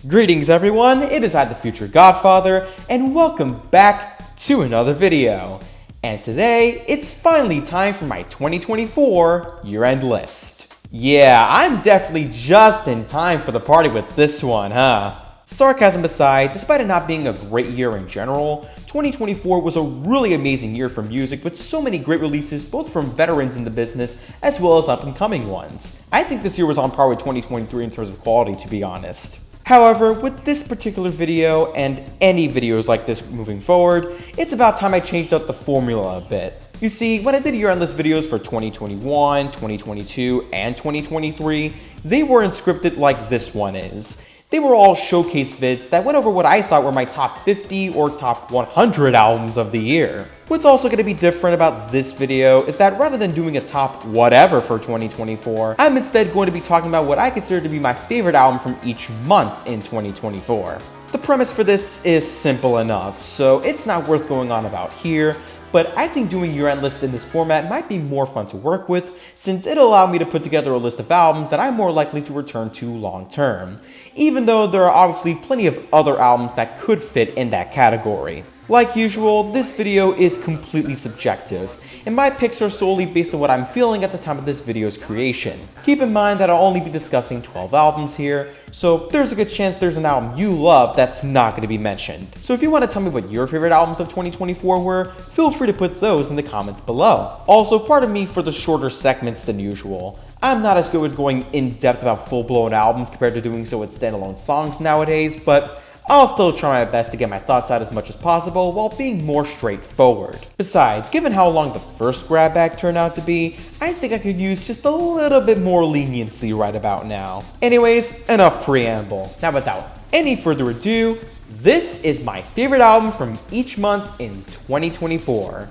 Greetings everyone, it is I the Future Godfather, and welcome back to another video. And today, it's finally time for my 2024 year-end list. Yeah, I'm definitely just in time for the party with this one, huh? Sarcasm aside, despite it not being a great year in general, 2024 was a really amazing year for music with so many great releases both from veterans in the business as well as up-and-coming ones. I think this year was on par with 2023 in terms of quality, to be honest. However, with this particular video and any videos like this moving forward, it's about time I changed up the formula a bit. You see, when I did year-end list videos for 2021, 2022, and 2023, they weren't scripted like this one is. They were all showcase vids that went over what I thought were my top 50 or top 100 albums of the year. What's also going to be different about this video is that rather than doing a top whatever for 2024, I'm instead going to be talking about what I consider to be my favorite album from each month in 2024. The premise for this is simple enough, so it's not worth going on about here, but I think doing year-end lists in this format might be more fun to work with, since it'll allow me to put together a list of albums that I'm more likely to return to long-term, even though there are obviously plenty of other albums that could fit in that category. Like usual, this video is completely subjective, and my picks are solely based on what I'm feeling at the time of this video's creation. Keep in mind that I'll only be discussing 12 albums here, so there's a good chance there's an album you love that's not going to be mentioned. So if you want to tell me what your favorite albums of 2024 were, feel free to put those in the comments below. Also, pardon me for the shorter segments than usual. I'm not as good with going in depth about full-blown albums compared to doing so with standalone songs nowadays, but I'll still try my best to get my thoughts out as much as possible while being more straightforward. Besides, given how long the first grab bag turned out to be, I think I could use just a little bit more leniency right about now. Anyways, enough preamble. Now without any further ado, this is my favorite album from each month in 2024.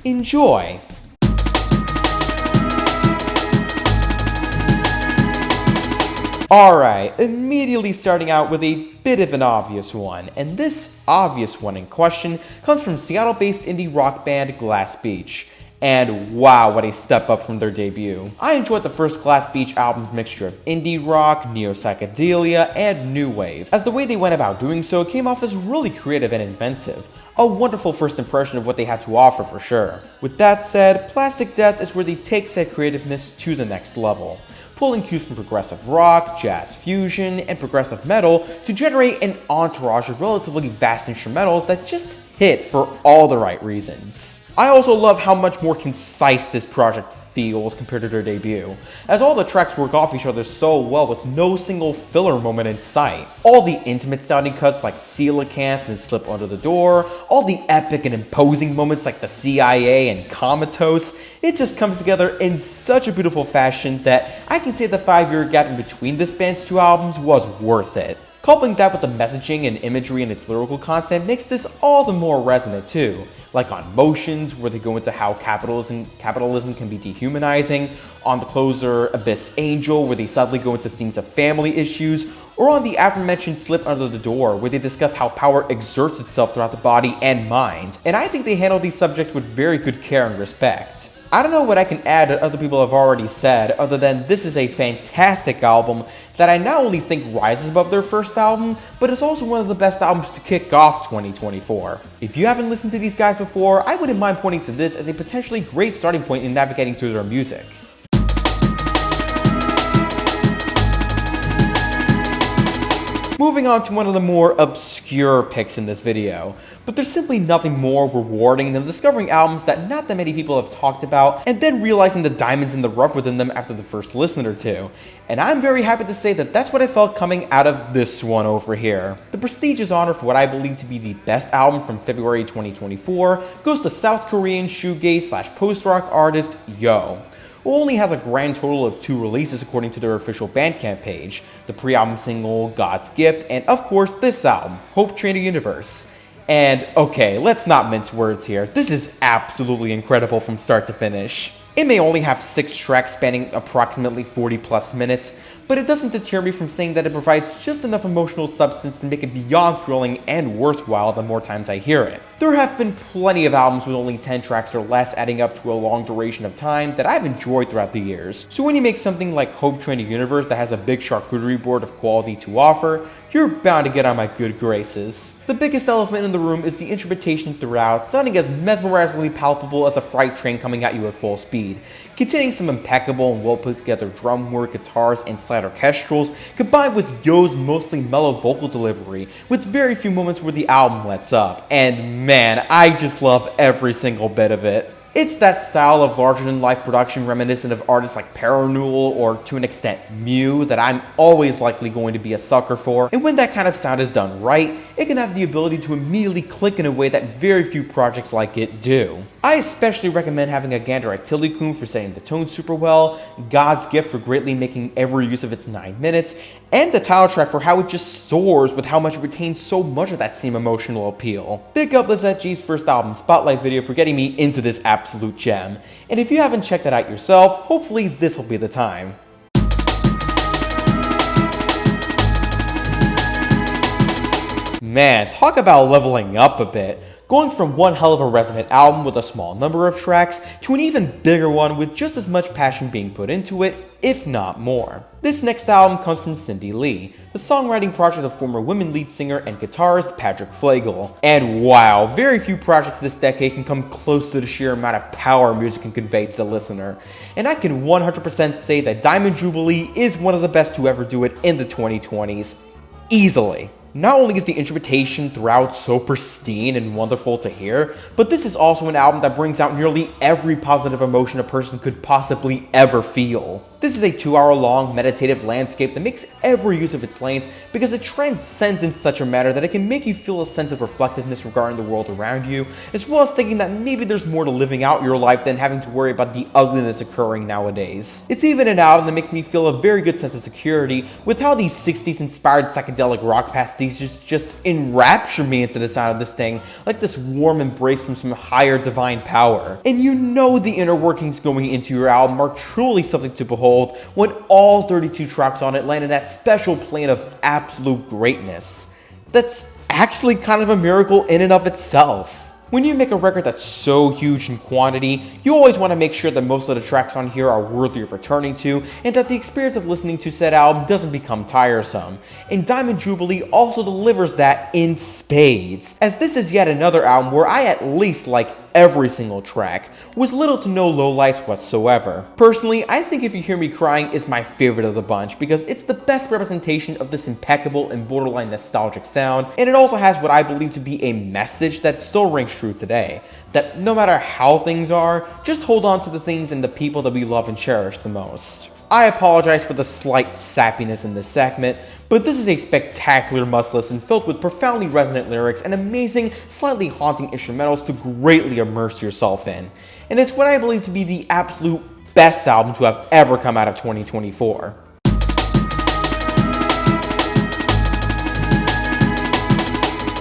Enjoy! Alright, immediately starting out with a bit of an obvious one, and this obvious one in question comes from Seattle-based indie rock band Glass Beach. And wow, what a step up from their debut. I enjoyed the first Glass Beach album's mixture of indie rock, neo-psychedelia, and new wave, as the way they went about doing so came off as really creative and inventive. A wonderful first impression of what they had to offer for sure. With that said, Plastic Death is where they take said creativeness to the next level, pulling cues from progressive rock, jazz fusion, and progressive metal to generate an entourage of relatively vast instrumentals that just hit for all the right reasons. I also love how much more concise this project feels compared to their debut, as all the tracks work off each other so well with no single filler moment in sight. All the intimate sounding cuts like Coelacanth and Slip Under the Door, all the epic and imposing moments like the CIA and Comatose, it just comes together in such a beautiful fashion that I can say the 5-year gap in between this band's two albums was worth it. Coupling that with the messaging and imagery and its lyrical content makes this all the more resonant too, like on Motions, where they go into how capitalism can be dehumanizing, on the closer Abyss Angel, where they subtly go into themes of family issues, or on the aforementioned Slip Under the Door, where they discuss how power exerts itself throughout the body and mind, and I think they handle these subjects with very good care and respect. I don't know what I can add that other people have already said, other than this is a fantastic album that I not only think rises above their first album, but is also one of the best albums to kick off 2024. If you haven't listened to these guys before, I wouldn't mind pointing to this as a potentially great starting point in navigating through their music. Moving on to one of the more obscure picks in this video, but there's simply nothing more rewarding than discovering albums that not that many people have talked about and then realizing the diamonds in the rough within them after the first listen or two. And I'm very happy to say that that's what I felt coming out of this one over here. The prestigious honor for what I believe to be the best album from February 2024 goes to South Korean shoegaze/post-rock artist Yo, who only has a grand total of 2 releases according to their official Bandcamp page, the pre-album single God's Gift, and of course this album, Hope Train the Universe. And okay, let's not mince words here, this is absolutely incredible from start to finish. It may only have 6 tracks spanning approximately 40 plus minutes, but it doesn't deter me from saying that it provides just enough emotional substance to make it beyond thrilling and worthwhile the more times I hear it. There have been plenty of albums with only 10 tracks or less adding up to a long duration of time that I've enjoyed throughout the years. So when you make something like Hope Train a Universe that has a big charcuterie board of quality to offer, you're bound to get on my good graces. The biggest elephant in the room is the instrumentation throughout, sounding as mesmerizingly palpable as a freight train coming at you at full speed, containing some impeccable and well put together drum work, guitars, and slight orchestrals, combined with Yo's mostly mellow vocal delivery, with very few moments where the album lets up. And man, I just love every single bit of it. It's that style of larger-than-life production reminiscent of artists like Parannoul or, to an extent, Mew that I'm always likely going to be a sucker for, and when that kind of sound is done right, it can have the ability to immediately click in a way that very few projects like it do. I especially recommend having a gander at Tillicum for setting the tone super well, God's Gift for greatly making every use of its 9 minutes, and the title track for how it just soars with how much it retains so much of that same emotional appeal. Big up Lizette G's first album Spotlight video for getting me into this absolute gem, and if you haven't checked it out yourself, hopefully this will be the time. Man, talk about leveling up a bit. Going from one hell of a resonant album with a small number of tracks to an even bigger one with just as much passion being put into it, if not more. This next album comes from Cindy Lee, the songwriting project of former women lead singer and guitarist Patrick Flegel. And wow, very few projects this decade can come close to the sheer amount of power music can convey to the listener. And I can 100% say that Diamond Jubilee is one of the best to ever do it in the 2020s. Easily. Not only is the instrumentation throughout so pristine and wonderful to hear, but this is also an album that brings out nearly every positive emotion a person could possibly ever feel. This is a 2-hour-long meditative landscape that makes every use of its length because it transcends in such a manner that it can make you feel a sense of reflectiveness regarding the world around you, as well as thinking that maybe there's more to living out your life than having to worry about the ugliness occurring nowadays. It's even an album that makes me feel a very good sense of security with how these 60s inspired psychedelic rock pastiches just enrapture me into the sound of this thing, like this warm embrace from some higher divine power. And you know the inner workings going into your album are truly something to behold when all 32 tracks on it land in that special plane of absolute greatness. That's actually kind of a miracle in and of itself. When you make a record that's so huge in quantity, you always want to make sure that most of the tracks on here are worthy of returning to, and that the experience of listening to said album doesn't become tiresome. And Diamond Jubilee also delivers that in spades, as this is yet another album where I at least like every single track, with little to no lowlights whatsoever. Personally, I think If You Hear Me Crying is my favorite of the bunch because it's the best representation of this impeccable and borderline nostalgic sound, and it also has what I believe to be a message that still rings true today, that no matter how things are, just hold on to the things and the people that we love and cherish the most. I apologize for the slight sappiness in this segment, but this is a spectacular must-listen filled with profoundly resonant lyrics and amazing, slightly haunting instrumentals to greatly immerse yourself in. And it's what I believe to be the absolute best album to have ever come out of 2024.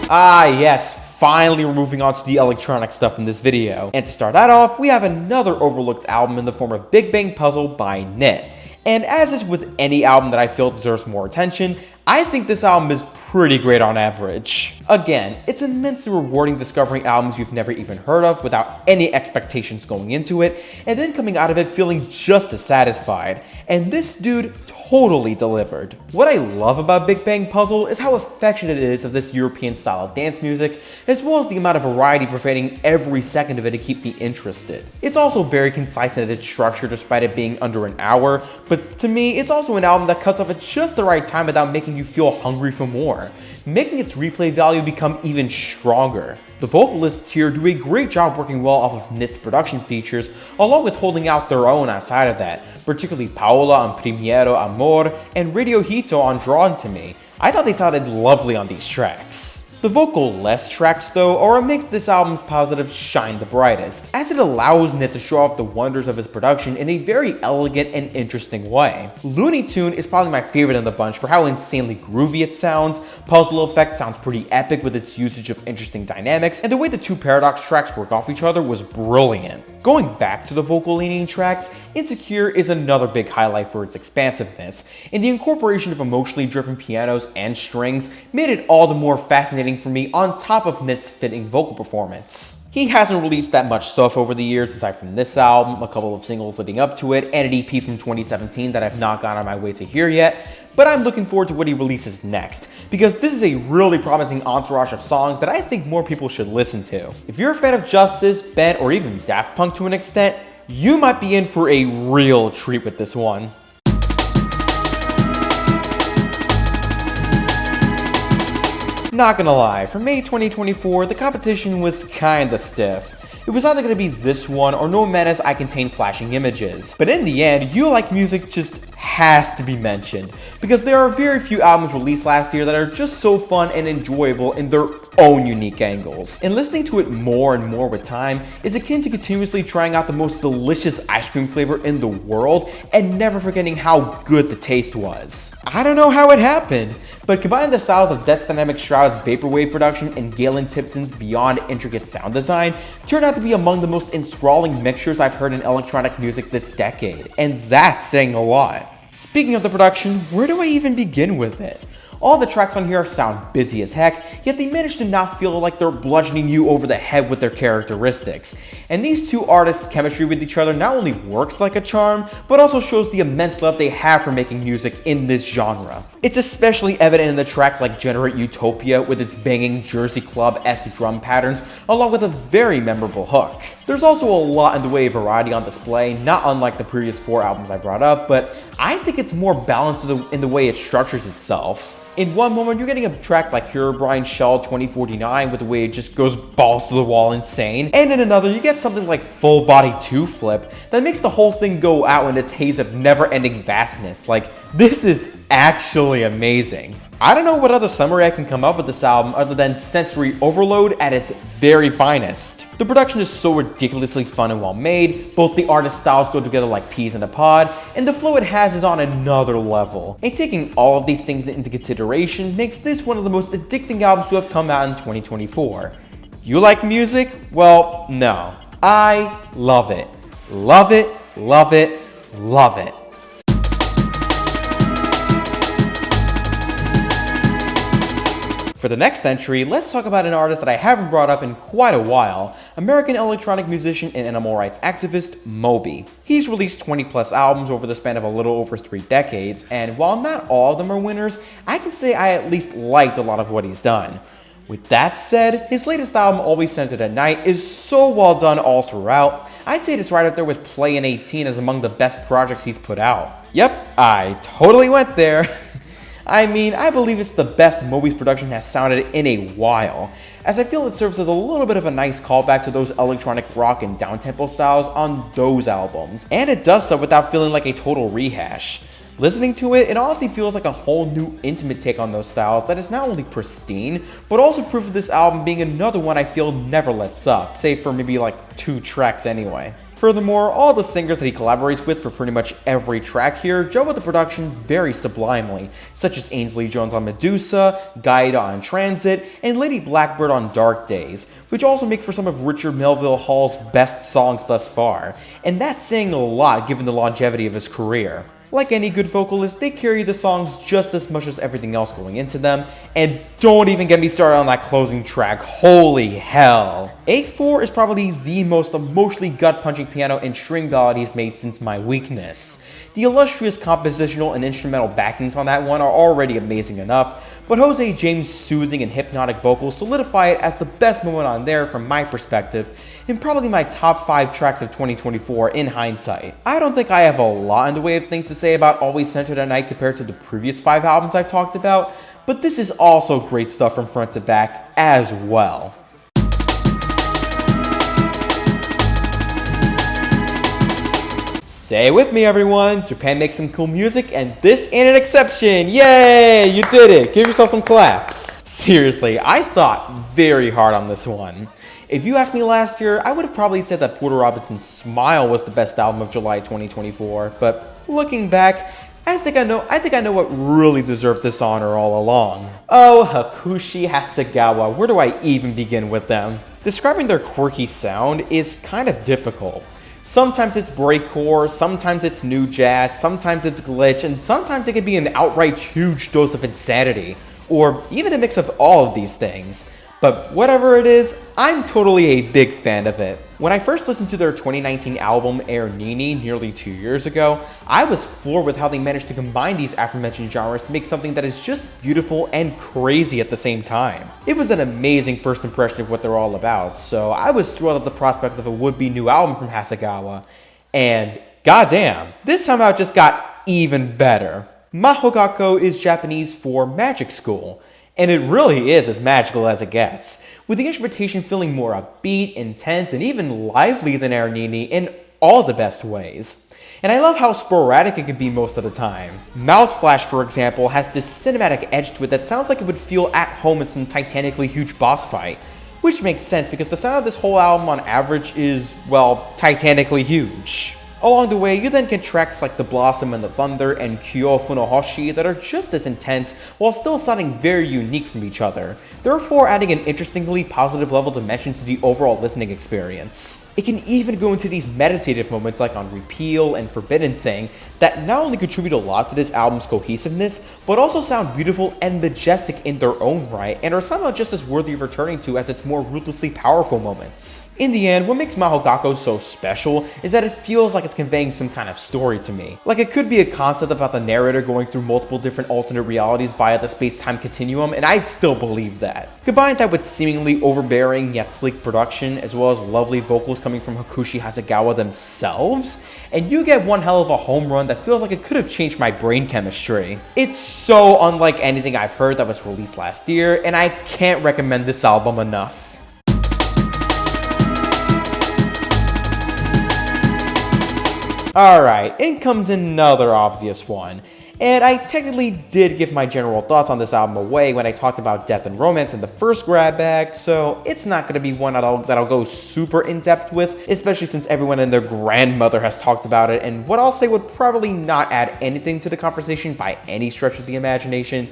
Ah yes, finally we're moving on to the electronic stuff in this video. And to start that off, we have another overlooked album in the form of Big Bang Puzzle by Knit. And as is with any album that I feel deserves more attention, I think this album is pretty great on average. Again, it's immensely rewarding discovering albums you've never even heard of without any expectations going into it, and then coming out of it feeling just as satisfied. And this dude totally delivered. What I love about Big Bang Puzzle is how affectionate it is of this European style of dance music, as well as the amount of variety pervading every second of it to keep me interested. It's also very concise in its structure despite it being under an hour, but to me, it's also an album that cuts off at just the right time without making you feel hungry for more, making its replay value become even stronger. The vocalists here do a great job working well off of Knit's production features, along with holding out their own outside of that, particularly Paola on Primero Amor and Radio Hito on Drawn to Me. I thought they sounded lovely on these tracks. The vocal-less tracks, though, are what makes this album's positives shine the brightest, as it allows Knit to show off the wonders of his production in a very elegant and interesting way. Looney Tune is probably my favorite in the bunch for how insanely groovy it sounds, Puzzle Effect sounds pretty epic with its usage of interesting dynamics, and the way the two Paradox tracks work off each other was brilliant. Going back to the vocal-leaning tracks, Insecure is another big highlight for its expansiveness, and the incorporation of emotionally driven pianos and strings made it all the more fascinating for me on top of Nick's fitting vocal performance. He hasn't released that much stuff over the years aside from this album, a couple of singles leading up to it, and an EP from 2017 that I've not gone on my way to hear yet, but I'm looking forward to what he releases next, because this is a really promising entourage of songs that I think more people should listen to. If you're a fan of Justice, Ben, or even Daft Punk to an extent, you might be in for a real treat with this one. Not gonna lie, for May 2024, the competition was kinda stiff. It was either gonna be this one or No Menace I Contain Flashing Images. But in the end, You Like Music just has to be mentioned, because there are very few albums released last year that are just so fun and enjoyable in their own unique angles. And listening to it more and more with time is akin to continuously trying out the most delicious ice cream flavor in the world and never forgetting how good the taste was. I don't know how it happened, but combining the styles of Death's Dynamic Shroud's vaporwave production and Galen Tipton's beyond intricate sound design turned out to be among the most enthralling mixtures I've heard in electronic music this decade, and that's saying a lot. Speaking of the production, where do I even begin with it? All the tracks on here sound busy as heck, yet they manage to not feel like they're bludgeoning you over the head with their characteristics. And these two artists' chemistry with each other not only works like a charm, but also shows the immense love they have for making music in this genre. It's especially evident in the track like Generate Utopia with its banging Jersey Club-esque drum patterns, along with a very memorable hook. There's also a lot in the way of variety on display, not unlike the previous 4 albums I brought up, but I think it's more balanced in the way it structures itself. In one moment, you're getting a track like Herobrine Shell 2049 with the way it just goes balls to the wall insane, and in another, you get something like Full Body 2 Flip that makes the whole thing go out in its haze of never-ending vastness. Like, this is actually amazing. I don't know what other summary I can come up with this album other than sensory overload at its very finest. The production is so ridiculously fun and well made, both the artist styles go together like peas in a pod, and the flow it has is on another level. And taking all of these things into consideration makes this one of the most addicting albums to have come out in 2024. You like music? Well, no. I love it. Love it, love it, love it. For the next entry, let's talk about an artist that I haven't brought up in quite a while, American electronic musician and animal rights activist, Moby. He's released 20 plus albums over the span of a little over 3 decades, and while not all of them are winners, I can say I at least liked a lot of what he's done. With that said, his latest album, Always Centered at Night, is so well done all throughout. I'd say it's right up there with Play in 18 as among the best projects he's put out. Yep, I totally went there. I mean, I believe it's the best Moby's production has sounded in a while, as I feel it serves as a little bit of a nice callback to those electronic rock and downtempo styles on those albums, and it does so without feeling like a total rehash. Listening to it, it honestly feels like a whole new intimate take on those styles that is not only pristine, but also proof of this album being another one I feel never lets up, save for maybe like 2 tracks anyway. Furthermore, all the singers that he collaborates with for pretty much every track here gel with the production very sublimely, such as Ainsley Jones on Medusa, Gaida on Transit, and Lady Blackbird on Dark Days, which also make for some of Richard Melville Hall's best songs thus far, and that's saying a lot given the longevity of his career. Like any good vocalist, they carry the songs just as much as everything else going into them, and don't even get me started on that closing track, holy hell. Ache 4 is probably the most emotionally gut-punching piano and string ballad he's made since My Weakness. The illustrious compositional and instrumental backings on that one are already amazing enough, but Jose James' soothing and hypnotic vocals solidify it as the best moment on there from my perspective, and probably my top 5 tracks of 2024 in hindsight. I don't think I have a lot in the way of things to say about Always Centered at Night compared to the previous 5 albums I've talked about, but this is also great stuff from front to back as well. Say it with me, everyone. Japan makes some cool music, and this ain't an exception. Yay! You did it. Give yourself some claps. Seriously, I thought very hard on this one. If you asked me last year, I would have probably said that Porter Robinson's Smile was the best album of July 2024, but looking back, I think I know what really deserved this honor all along. Oh, Hakushi Hasegawa, where do I even begin with them? Describing their quirky sound is kind of difficult. Sometimes it's breakcore, sometimes it's new jazz, sometimes it's glitch, and sometimes it can be an outright huge dose of insanity, or even a mix of all of these things. But whatever it is, I'm totally a big fan of it. When I first listened to their 2019 album Air Nini nearly 2 years ago, I was floored with how they managed to combine these aforementioned genres to make something that is just beautiful and crazy at the same time. It was an amazing first impression of what they're all about, so I was thrilled at the prospect of a would-be new album from Hasegawa. And goddamn, this somehow just got even better. Mahogako is Japanese for magic school. And it really is as magical as it gets, with the instrumentation feeling more upbeat, intense, and even lively than Air Nini in all the best ways. And I love how sporadic it can be most of the time. Mouth Flash, for example, has this cinematic edge to it that sounds like it would feel at home in some titanically huge boss fight, which makes sense because the sound of this whole album on average is, well, titanically huge. Along the way, you then get tracks like The Blossom and the Thunder and Kyo Funohoshi that are just as intense while still sounding very unique from each other, therefore adding an interestingly positive level dimension to the overall listening experience. It can even go into these meditative moments like on Repeal and Forbidden Thing that not only contribute a lot to this album's cohesiveness, but also sound beautiful and majestic in their own right and are somehow just as worthy of returning to as its more ruthlessly powerful moments. In the end, what makes Mahogako so special is that it feels like it's conveying some kind of story to me. Like it could be a concept about the narrator going through multiple different alternate realities via the space-time continuum, and I'd still believe that. Combine that with seemingly overbearing yet sleek production, as well as lovely vocals coming from Hakushi Hasegawa themselves, and you get one hell of a home run that feels like it could have changed my brain chemistry. It's so unlike anything I've heard that was released last year, and I can't recommend this album enough. Alright, in comes another obvious one. And I technically did give my general thoughts on this album away when I talked about Death and Romance in the first grab bag, so it's not going to be one that I'll go super in-depth with, especially since everyone and their grandmother has talked about it, and what I'll say would probably not add anything to the conversation by any stretch of the imagination.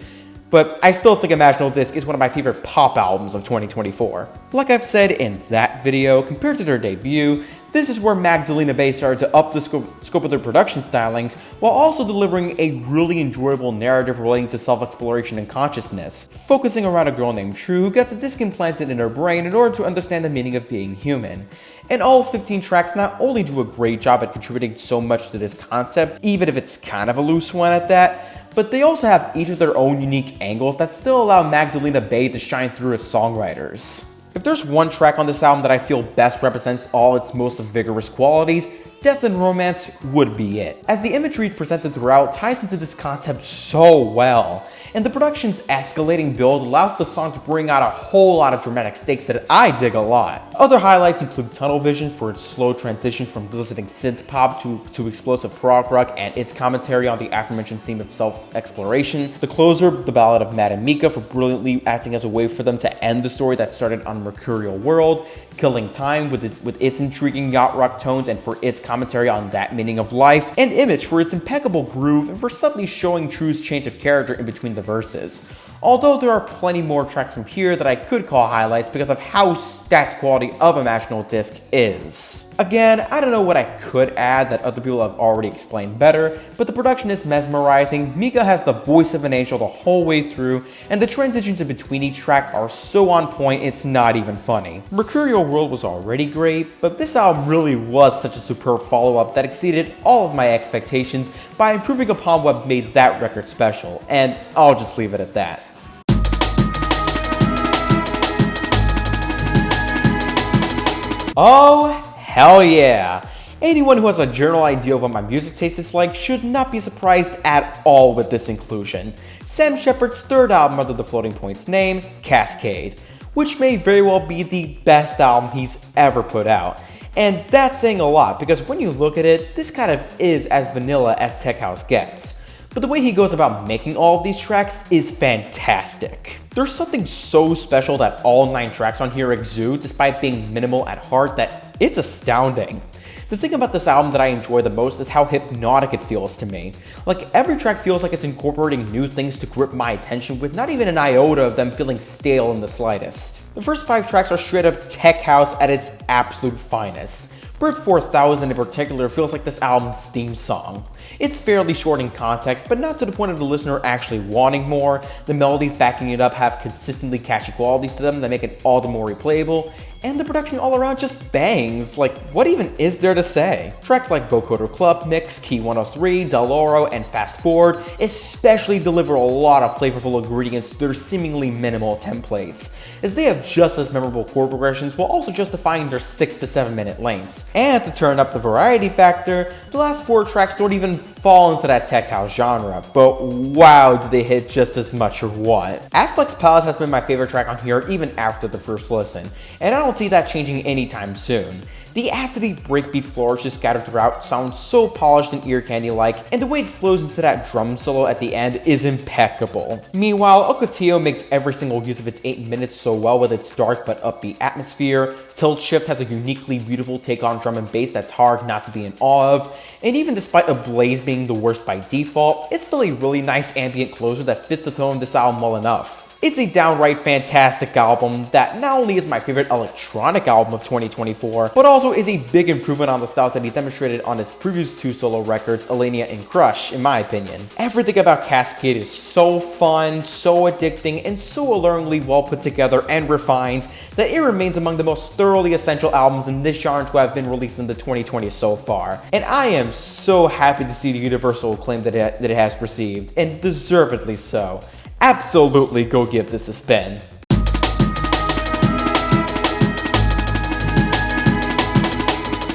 But I still think Imaginal Disc is one of my favorite pop albums of 2024. Like I've said in that video, compared to their debut, this is where Magdalena Bay started to up the scope of their production stylings, while also delivering a really enjoyable narrative relating to self-exploration and consciousness, focusing around a girl named True who gets a disc implanted in her brain in order to understand the meaning of being human. And all 15 tracks not only do a great job at contributing so much to this concept, even if it's kind of a loose one at that, but they also have each of their own unique angles that still allow Magdalena Bay to shine through as songwriters. If there's one track on this album that I feel best represents all its most vigorous qualities, Death and Romance would be it, as the imagery presented throughout ties into this concept so well, and the production's escalating build allows the song to bring out a whole lot of dramatic stakes that I dig a lot. Other highlights include Tunnel Vision for its slow transition from glistening synth pop to explosive prog rock and its commentary on the aforementioned theme of self-exploration. The closer, the Ballad of Madame Mika, for brilliantly acting as a way for them to end the story that started on Mercurial World. Killing Time with its intriguing yacht rock tones and for its commentary on that meaning of life, and Image for its impeccable groove and for subtly showing True's change of character in between the verses. Although there are plenty more tracks from here that I could call highlights because of how stacked quality of Imaginal Disc is. Again, I don't know what I could add that other people have already explained better, but the production is mesmerizing, Mika has the voice of an angel the whole way through, and the transitions in between each track are so on point it's not even funny. Mercurial World was already great, but this album really was such a superb follow-up that exceeded all of my expectations by improving upon what made that record special, and I'll just leave it at that. Oh, hell yeah! Anyone who has a general idea of what my music taste is like should not be surprised at all with this inclusion. Sam Shepard's third album under the Floating Point's name, Cascade, which may very well be the best album he's ever put out. And that's saying a lot, because when you look at it, this kind of is as vanilla as Tech House gets. But the way he goes about making all of these tracks is fantastic. There's something so special that all 9 tracks on here exude, despite being minimal at heart, that it's astounding. The thing about this album that I enjoy the most is how hypnotic it feels to me. Like, every track feels like it's incorporating new things to grip my attention with not even an iota of them feeling stale in the slightest. The first 5 tracks are straight up tech house at its absolute finest. Bird 4000 in particular feels like this album's theme song. It's fairly short in context, but not to the point of the listener actually wanting more. The melodies backing it up have consistently catchy qualities to them that make it all the more replayable, and the production all around just bangs. Like, what even is there to say? Tracks like Vocoder Club Mix, Key 103, Del Oro, and Fast Forward especially deliver a lot of flavorful ingredients to their seemingly minimal templates, as they have just as memorable chord progressions while also justifying their 6 to 7 minute lengths. And to turn up the variety factor, the last 4 tracks don't even fall into that tech house genre, but wow, do they hit just as much or what? Affleck's Palette has been my favorite track on here even after the first listen, and I don't see that changing anytime soon. The acidy breakbeat flourishes scattered throughout sound so polished and ear candy-like, and the way it flows into that drum solo at the end is impeccable. Meanwhile, Ocotillo makes every single use of its 8 minutes so well with its dark but upbeat atmosphere. Tilt Shift has a uniquely beautiful take on drum and bass that's hard not to be in awe of, and even despite Ablaze being the worst by default, it's still a really nice ambient closer that fits the tone of this album well enough. It's a downright fantastic album that not only is my favorite electronic album of 2024, but also is a big improvement on the styles that he demonstrated on his previous 2 solo records, Elenia and Crush, in my opinion. Everything about Cascade is so fun, so addicting, and so alluringly well put together and refined that it remains among the most thoroughly essential albums in this genre to have been released in the 2020s so far. And I am so happy to see the universal acclaim that it has received, and deservedly so. Absolutely go give this a spin.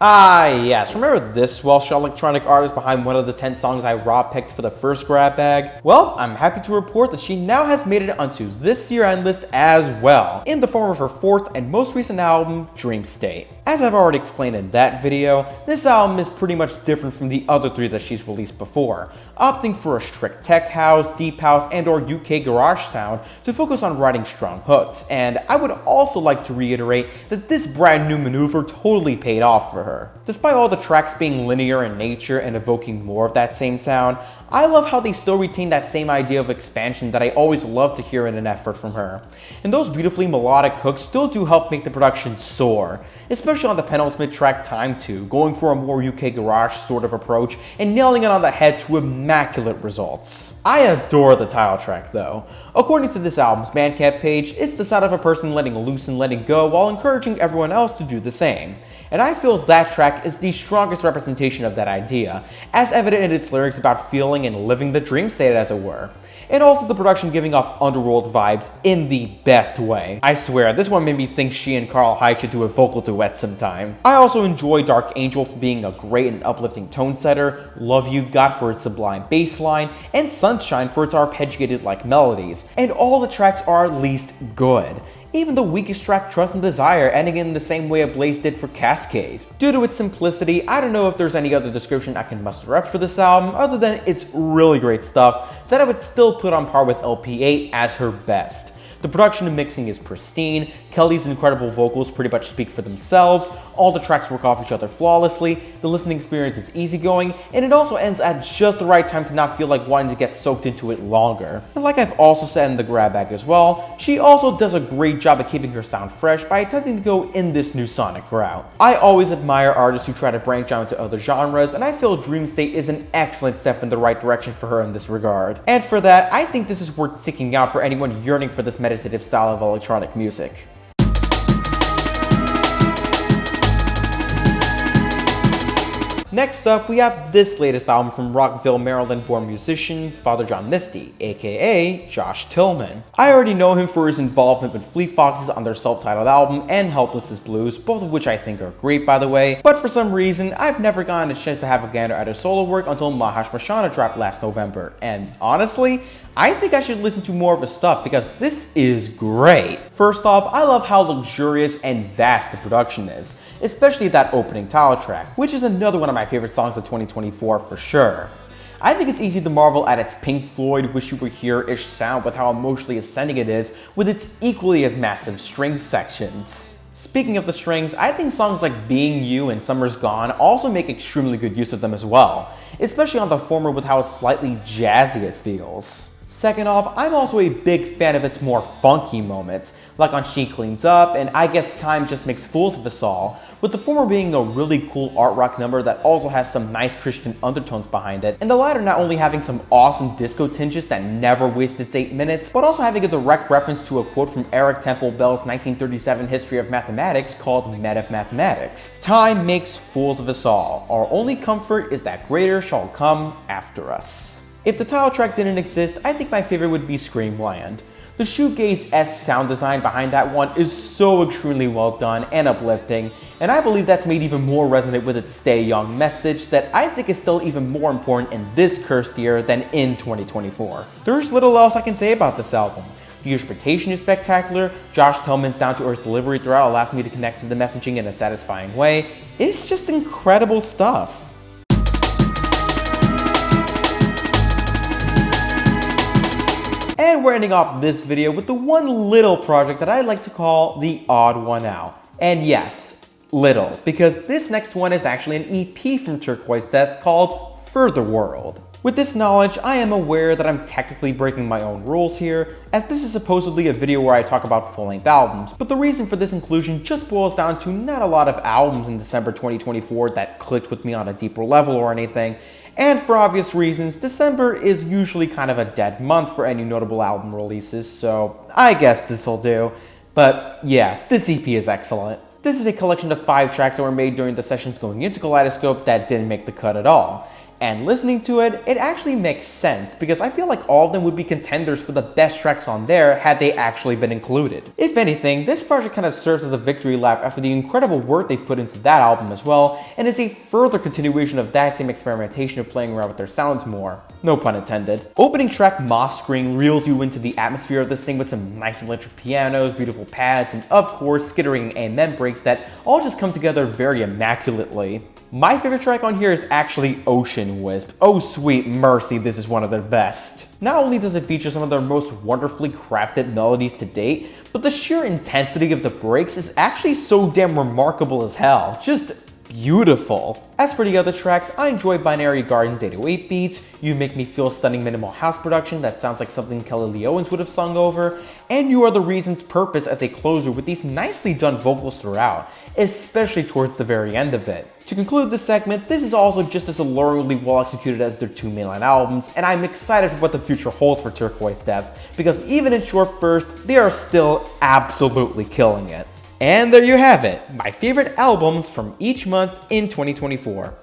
Ah yes, remember this Welsh electronic artist behind one of the 10 songs I raw picked for the first grab bag? Well, I'm happy to report that she now has made it onto this year-end list as well, in the form of her 4th and most recent album, Dream State. As I've already explained in that video, this album is pretty much different from the other 3 that she's released before, opting for a strict tech house, deep house, and or UK garage sound to focus on writing strong hooks, and I would also like to reiterate that this brand new maneuver totally paid off for her. Despite all the tracks being linear in nature and evoking more of that same sound, I love how they still retain that same idea of expansion that I always love to hear in an effort from her. And those beautifully melodic hooks still do help make the production soar, especially on the penultimate track, Time 2, going for a more UK garage sort of approach and nailing it on the head to immaculate results. I adore the title track though. According to this album's Bandcamp page, it's the sound of a person letting loose and letting go while encouraging everyone else to do the same. And I feel that track is the strongest representation of that idea, as evident in its lyrics about feeling and living the dream state as it were. And also the production giving off underworld vibes in the best way. I swear, this one made me think she and Carl Hyde should do a vocal duet sometime. I also enjoy Dark Angel for being a great and uplifting tone setter, Love You Got for its sublime bass line, and Sunshine for its arpeggiated-like melodies. And all the tracks are at least good. Even the weakest track, Trust and Desire, ending in the same way Ablaze did for Cascade. Due to its simplicity, I don't know if there's any other description I can muster up for this album other than it's really great stuff that I would still put on par with LP8 as her best. The production and mixing is pristine, Kelly's incredible vocals pretty much speak for themselves, all the tracks work off each other flawlessly, the listening experience is easygoing, and it also ends at just the right time to not feel like wanting to get soaked into it longer. And like I've also said in the grab bag as well, she also does a great job at keeping her sound fresh by attempting to go in this new sonic route. I always admire artists who try to branch out into other genres, and I feel Dream State is an excellent step in the right direction for her in this regard. And for that, I think this is worth seeking out for anyone yearning for this meditative style of electronic music. Next up, we have this latest album from Rockville, Maryland-born musician Father John Misty, aka Josh Tillman. I already know him for his involvement with Fleet Foxes on their self-titled album and Helpless as Blues, both of which I think are great by the way, but for some reason, I've never gotten a chance to have a gander at his solo work until Mahash Mashana dropped last November, and honestly, I think I should listen to more of his stuff because this is great. First off, I love how luxurious and vast the production is, especially that opening title track, which is another one of my favorite songs of 2024 for sure. I think it's easy to marvel at its Pink Floyd Wish You Were Here-ish sound with how emotionally ascending it is with its equally as massive string sections. Speaking of the strings, I think songs like Being You and Summer's Gone also make extremely good use of them as well, especially on the former with how slightly jazzy it feels. Second off, I'm also a big fan of its more funky moments, like on She Cleans Up and I Guess Time Just Makes Fools of Us All, with the former being a really cool art rock number that also has some nice Christian undertones behind it, and the latter not only having some awesome disco tinges that never waste its 8 minutes, but also having a direct reference to a quote from Eric Temple Bell's 1937 History of Mathematics called Met of Mathematics. Time makes fools of us all. Our only comfort is that greater shall come after us. If the title track didn't exist, I think my favorite would be Screamland. The shoegaze-esque sound design behind that one is so extremely well done and uplifting, and I believe that's made even more resonant with its Stay Young message that I think is still even more important in this cursed year than in 2024. There's little else I can say about this album. The instrumentation is spectacular, Josh Tillman's down-to-earth delivery throughout allows me to connect to the messaging in a satisfying way. It's just incredible stuff. And we're ending off this video with the one little project that I like to call the odd one out. And yes, little, because this next one is actually an EP from Turquoise Death called Further World. With this knowledge, I am aware that I'm technically breaking my own rules here, as this is supposedly a video where I talk about full-length albums, but the reason for this inclusion just boils down to not a lot of albums in December 2024 that clicked with me on a deeper level or anything, and for obvious reasons, December is usually kind of a dead month for any notable album releases, so I guess this'll do. But yeah, this EP is excellent. This is a collection of 5 tracks that were made during the sessions going into Kaleidoscope that didn't make the cut at all. And listening to it, it actually makes sense because I feel like all of them would be contenders for the best tracks on there had they actually been included. If anything, this project kind of serves as a victory lap after the incredible work they've put into that album as well, and is a further continuation of that same experimentation of playing around with their sounds more. No pun intended. Opening track Moss Screen reels you into the atmosphere of this thing with some nice electric pianos, beautiful pads, and of course skittering amen breaks that all just come together very immaculately. My favorite track on here is actually Ocean Wisp. Oh sweet mercy, this is one of their best. Not only does it feature some of their most wonderfully crafted melodies to date, but the sheer intensity of the breaks is actually so damn remarkable as hell. Just beautiful. As for the other tracks, I enjoy Binary Gardens 808 beats, You Make Me Feel stunning minimal house production that sounds like something Kelly Lee Owens would have sung over, and You Are the Reason's Purpose as a closer with these nicely done vocals throughout, especially towards the very end of it. To conclude this segment, this is also just as alluringly well executed as their 2 mainline albums, and I'm excited for what the future holds for Turquoise Death, because even in short bursts, they are still absolutely killing it. And there you have it, my favorite albums from each month in 2024.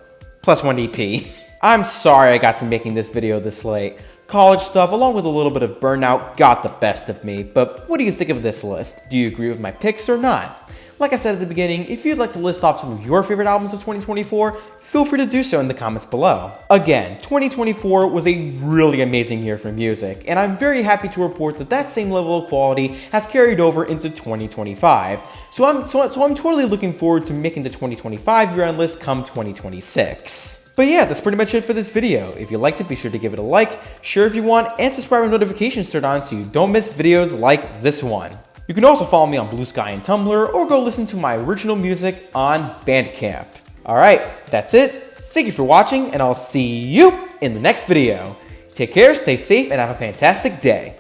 Plus 1 EP. I'm sorry I got to making this video this late. College stuff, along with a little bit of burnout, got the best of me, but what do you think of this list? Do you agree with my picks or not? Like I said at the beginning, if you'd like to list off some of your favorite albums of 2024, feel free to do so in the comments below. Again, 2024 was a really amazing year for music, and I'm very happy to report that that same level of quality has carried over into 2025. So I'm totally looking forward to making the 2025 year-end list come 2026. But yeah, that's pretty much it for this video. If you liked it, be sure to give it a like, share if you want, and subscribe with notifications turned on so you don't miss videos like this one. You can also follow me on Blue Sky and Tumblr, or go listen to my original music on Bandcamp. Alright, that's it. Thank you for watching, and I'll see you in the next video. Take care, stay safe, and have a fantastic day.